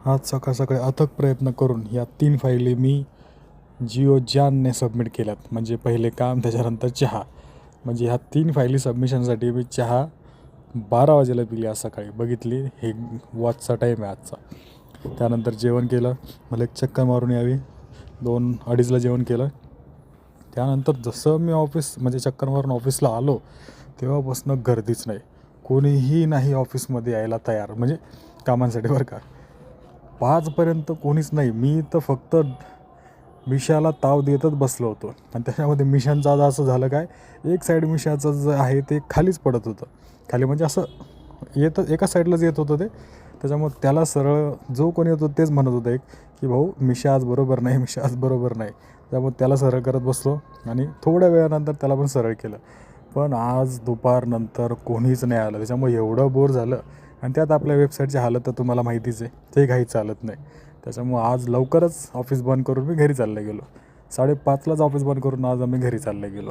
आज सकाळ सकाळी अथक प्रयत्न करून या 3 फायली मी जिओजानने सबमिट केल्यात. म्हणजे पहिले काम, त्याच्यानंतर चहा. म्हणजे ह्या 3 फायली सबमिशनसाठी मी चहा 12 वाजेला पिली आज सकाळी. बघितली, हे वॉचचा टाईम आहे आजचा. त्यानंतर जेवण केलं, मला एक चक्कर मारून यावी. 2-2:30ला जेवण केलं. त्यानंतर जसं मी म्हणजे चक्कर मारून ऑफिसला आलो, तेव्हापासून गर्दीच नाही. कोणीही नाही ऑफिसमध्ये यायला तयार, म्हणजे कामांसाठी बरं का. 5पर्यंत कोणीच नाही. मी तर फक्त मिशाला ताव देतच बसलो होतो. आणि त्याच्यामध्ये मिशांचं आज असं झालं काय, एक साईड मिशाचं जे आहे ते खालीच पडत होतं. खाली म्हणजे असं एका साईडलाच येत होतं ते. त्याच्यामुळे त्याला सरळ जो कोणी होतो तेच म्हणत होतं की भाऊ मिशा आज बरोबर नाही, मिशा आज बरोबर नाही. त्यामुळे त्याला सरळ करत बसलो आणि थोड्या वेळानंतर त्याला पण सरळ केलं. पण आज दुपारनंतर कोणीच नाही आलं. त्याच्यामुळे एवढं बोर झालं. आणि त्यात आपल्या वेबसाईटची हालत तर तुम्हाला माहितीच आहे, ते काही चालत नाही. त्याच्यामुळं आज लवकरच ऑफिस बंद करून मी घरी चालला गेलो. 5:30लाच ऑफिस बंद करून आज आम्ही घरी चालला गेलो.